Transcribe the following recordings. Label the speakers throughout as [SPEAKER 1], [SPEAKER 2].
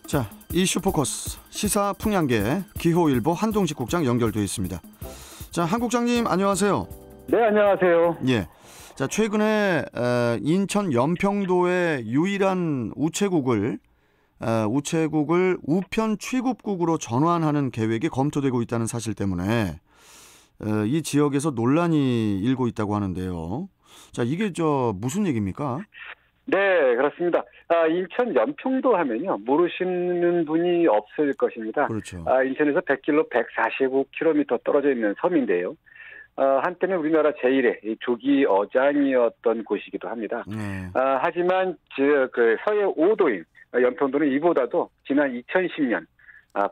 [SPEAKER 1] 자, 이슈 포커스 시사 풍향계 기호일보 한동직 국장 연결돼 있습니다. 자, 한 국장님 안녕하세요.
[SPEAKER 2] 네, 안녕하세요.
[SPEAKER 1] 예. 자, 최근에 인천 연평도의 유일한 우체국을 우편 취급국으로 전환하는 계획이 검토되고 있다는 사실 때문에 이 지역에서 논란이 일고 있다고 하는데요. 자, 이게 무슨 얘기입니까?
[SPEAKER 2] 네, 그렇습니다. 인천 연평도 하면요, 모르시는 분이 없을 것입니다.
[SPEAKER 1] 그렇죠.
[SPEAKER 2] 인천에서 100km, 145km 떨어져 있는 섬인데요. 한때는 우리나라 제1의 조기 어장이었던 곳이기도 합니다. 하지만 서해 5도인 연평도는 이보다도 지난 2010년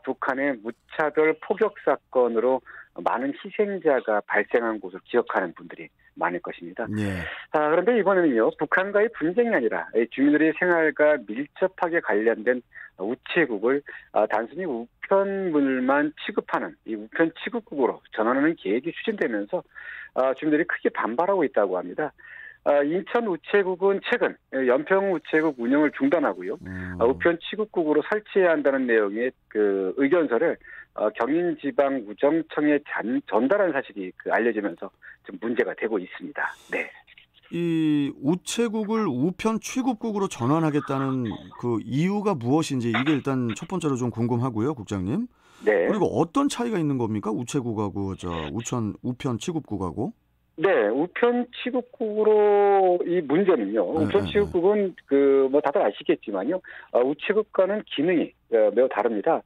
[SPEAKER 2] 북한의 무차별 포격 사건으로 많은 희생자가 발생한 곳을 기억하는 분들이 많을 것입니다.
[SPEAKER 1] 네.
[SPEAKER 2] 그런데 이번에는요, 북한과의 분쟁이 아니라 주민들의 생활과 밀접하게 관련된 우체국을 단순히 우편물만 취급하는 이 우편 취급국으로 전환하는 계획이 추진되면서 주민들이 크게 반발하고 있다고 합니다. 인천 우체국은 최근 연평 우체국 운영을 중단하고요. 우편 취급국으로 설치해야 한다는 내용의 그 의견서를 경인지방우정청에 전달한 사실이 알려지면서 좀 문제가 되고 있습니다. 네.
[SPEAKER 1] 이 우체국을 우편 취급국으로 전환하겠다는 그 이유가 무엇인지 이게 일단 첫 번째로 좀 궁금하고요, 국장님.
[SPEAKER 2] 네.
[SPEAKER 1] 그리고 어떤 차이가 있는 겁니까? 우체국하고 우편 취급국하고?
[SPEAKER 2] 네, 우편 취급국으로 이 문제는요. 우편 취급국은 다들 아시겠지만요. 우체국과는 기능이 매우 다릅니다.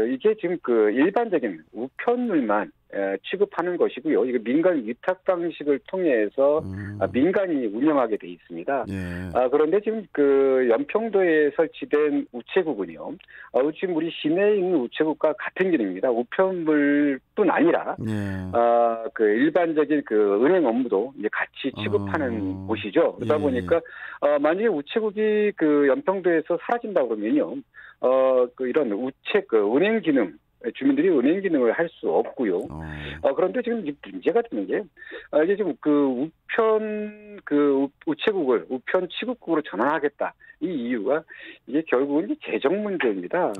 [SPEAKER 2] 이게 지금 일반적인 우편물만 취급하는 것이고요. 이거 민간 위탁 방식을 통해서 민간이 운영하게 돼 있습니다.
[SPEAKER 1] 예.
[SPEAKER 2] 그런데 지금 연평도에 설치된 우체국은요. 지금 우리 시내에 있는 우체국과 같은 기능입니다. 우편물뿐 아니라 일반적인 은행 업무도 이제 같이 취급하는 곳이죠. 그러다 보니까 만약에 우체국이 연평도에서 사라진다 그러면요. 이런 은행 기능 주민들이 은행 기능을 할 수 없고요. 그런데 지금 문제가 되는 게 이게 지금 우체국을 우편 취급국으로 전환하겠다. 이 이유가 이게 결국은 재정 문제입니다.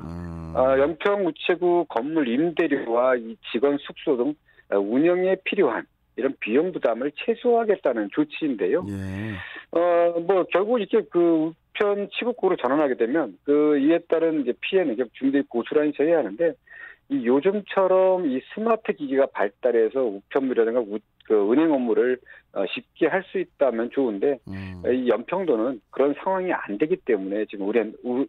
[SPEAKER 2] 연평 우체국 건물 임대료와 이 직원 숙소 등 운영에 필요한 이런 비용 부담을 최소화하겠다는 조치인데요.
[SPEAKER 1] 예.
[SPEAKER 2] 결국 이렇게 우편 취급국으로 전환하게 되면 이에 따른 이제 피해는 주민들이 고스란히 져야 하는데 이 요즘처럼 이 스마트 기기가 발달해서 우편물이라든가 은행 업무를 쉽게 할 수 있다면 좋은데 이 연평도는 그런 상황이 안 되기 때문에 지금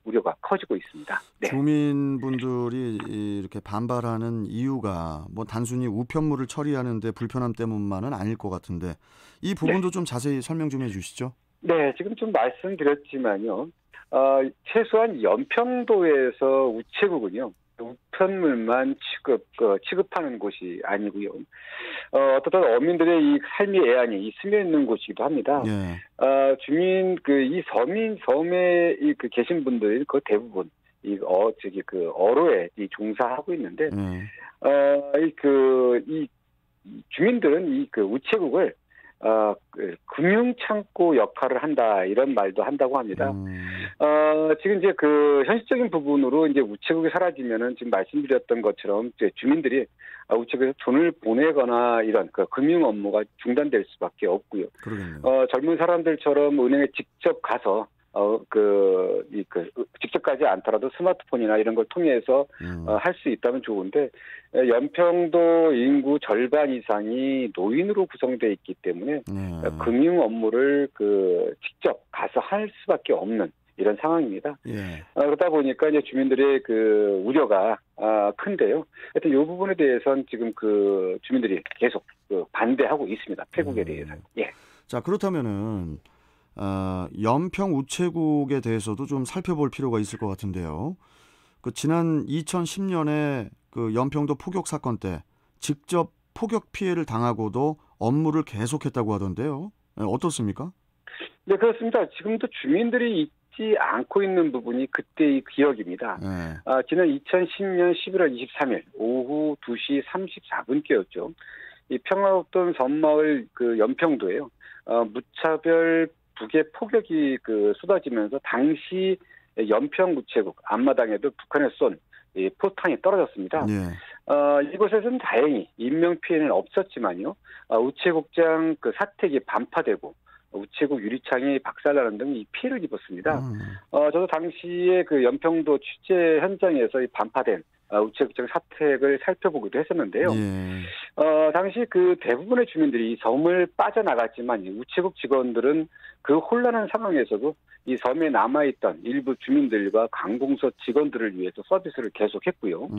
[SPEAKER 2] 우려가 커지고 있습니다. 네.
[SPEAKER 1] 주민분들이 이렇게 반발하는 이유가 단순히 우편물을 처리하는데 불편함 때문만은 아닐 것 같은데 이 부분도 좀 자세히 설명 좀 해주시죠.
[SPEAKER 2] 네, 지금 좀 말씀드렸지만요. 최소한 연평도에서 우체국은요. 우편물만 취급하는 곳이 아니고요. 어떤 어민들의 이 삶의 애환이 스며 있는 곳이기도 합니다.
[SPEAKER 1] 예.
[SPEAKER 2] 주민 이 섬에 계신 분들이 대부분 어로에 종사하고 있는데 이 주민들은 이 우체국을 금융창고 역할을 한다 이런 말도 한다고 합니다. 지금 이제 현실적인 부분으로 이제 우체국이 사라지면은 지금 말씀드렸던 것처럼 이제 주민들이 우체국에서 돈을 보내거나 이런 금융 업무가 중단될 수밖에 없고요.
[SPEAKER 1] 그러겠네요.
[SPEAKER 2] 젊은 사람들처럼 은행에 직접 가서 직접 가지 않더라도 스마트폰이나 이런 걸 통해서 할 수 있다면 좋은데 연평도 인구 절반 이상이 노인으로 구성되어 있기 때문에 금융 업무를 직접 가서 할 수밖에 없는 이런 상황입니다.
[SPEAKER 1] 예.
[SPEAKER 2] 그러다 보니까 이제 주민들의 우려가 큰데요. 하여튼 이 부분에 대해서는 지금 주민들이 계속 반대하고 있습니다. 폐국에 대해서. 예.
[SPEAKER 1] 자, 그렇다면은 연평 우체국에 대해서도 좀 살펴볼 필요가 있을 것 같은데요. 지난 2010년에 연평도 포격 사건 때 직접 포격 피해를 당하고도 업무를 계속했다고 하던데요. 어떻습니까?
[SPEAKER 2] 네, 그렇습니다. 지금도 주민들이 잊지 않고 있는 부분이 그때의 기억입니다. 지난 2010년 11월 23일 오후 2시 34분께였죠. 이 평화롭던 섬마을 연평도에요. 무차별 북의 폭격이 쏟아지면서 당시 연평 우체국 앞마당에도 북한에 쏜 포탄이 떨어졌습니다. 이곳에서는 다행히 인명 피해는 없었지만요. 우체국장 그 사택이 반파되고 우체국 유리창이 박살나는 등 이 피해를 입었습니다. 저도 당시에 그 연평도 취재 현장에서 이 반파된 우체국장 사택을 살펴보기도 했었는데요. 당시 그 대부분의 주민들이 이 섬을 빠져나갔지만 이 우체국 직원들은 그 혼란한 상황에서도 이 섬에 남아있던 일부 주민들과 관공서 직원들을 위해서 서비스를 계속했고요.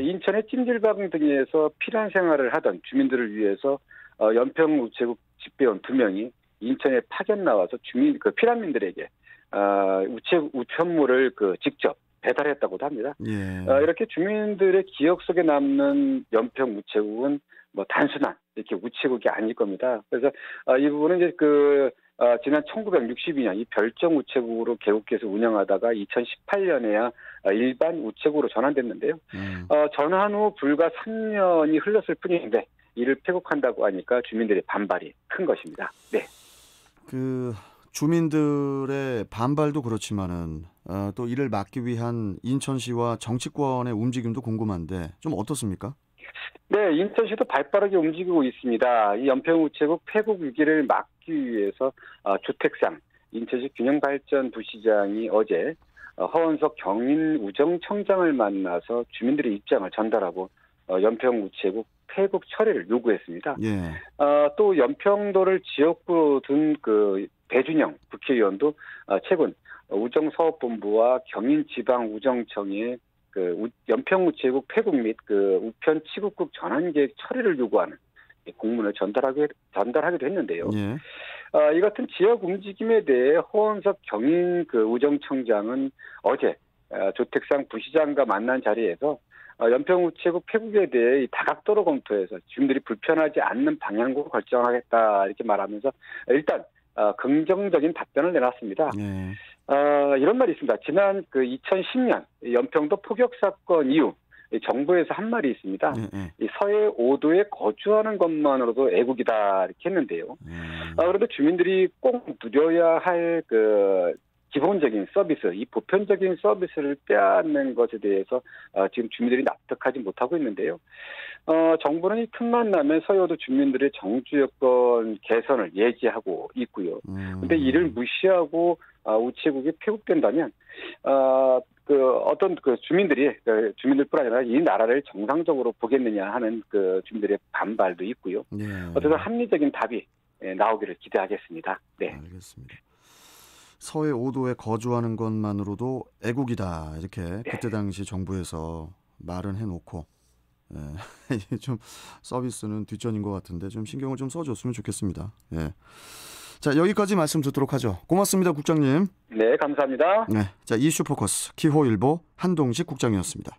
[SPEAKER 2] 인천의 찜질방 등에서 필요한 생활을 하던 주민들을 위해서 연평 우체국 집배원 2명이 인천에 파견 나와서 피난민들에게 우편물을 직접 배달했다고도 합니다. 이렇게 주민들의 기억 속에 남는 연평 우체국은 뭐 단순한 이렇게 우체국이 아닐 겁니다. 그래서 이 부분은 이제 지난 1962년 이 별정 우체국으로 개국해서 운영하다가 2018년에야 일반 우체국으로 전환됐는데요. 전환 후 불과 3년이 흘렀을 뿐인데 이를 폐국한다고 하니까 주민들의 반발이 큰 것입니다. 네.
[SPEAKER 1] 주민들의 반발도 그렇지만은 또 이를 막기 위한 인천시와 정치권의 움직임도 궁금한데 좀 어떻습니까?
[SPEAKER 2] 네, 인천시도 발빠르게 움직이고 있습니다. 이 연평우체국 폐국 위기를 막기 위해서 조택상 인천시 균형발전부시장이 어제 허원석 경인우정청장을 만나서 주민들의 입장을 전달하고 연평우체국 폐국 처리를 요구했습니다. 또 연평도를 지역구로 둔 배준영 국회의원도 최근 우정사업본부와 경인지방우정청에 연평우체국 폐국 및 우편 취급국 전환 계획 처리를 요구하는 공문을 전달하기도 했는데요. 이 같은 지역 움직임에 대해 허원석 경인 우정청장은 어제 조택상 부시장과 만난 자리에서 연평우체국 폐국에 대해 다각도로 검토해서 주민들이 불편하지 않는 방향으로 결정하겠다 이렇게 말하면서 일단 긍정적인 답변을 내놨습니다. 이런 말이 있습니다. 지난 2010년 연평도 포격 사건 이후 정부에서 한 말이 있습니다. 이 서해 5도에 거주하는 것만으로도 애국이다 이렇게 했는데요. 그런데 주민들이 꼭 누려야 할 기본적인 서비스, 이 보편적인 서비스를 빼앗는 것에 대해서 지금 주민들이 납득하지 못하고 있는데요. 정부는 이 틈만 나면 서해오도 주민들의 정주 여건 개선을 얘기하고 있고요. 그런데 이를 무시하고 우체국이 폐국된다면 어떤 주민들뿐 아니라 이 나라를 정상적으로 보겠느냐 하는 주민들의 반발도 있고요. 어쨌든 합리적인 답이 나오기를 기대하겠습니다. 네.
[SPEAKER 1] 알겠습니다. 서해 5도에 거주하는 것만으로도 애국이다 이렇게 그때 당시 정부에서 말은 해놓고 좀 서비스는 뒷전인 것 같은데 좀 신경을 좀 써줬으면 좋겠습니다. 자, 여기까지 말씀 듣도록 하죠. 고맙습니다, 국장님.
[SPEAKER 2] 네, 감사합니다.
[SPEAKER 1] 자, 이슈 포커스 키호일보 한동식 국장이었습니다.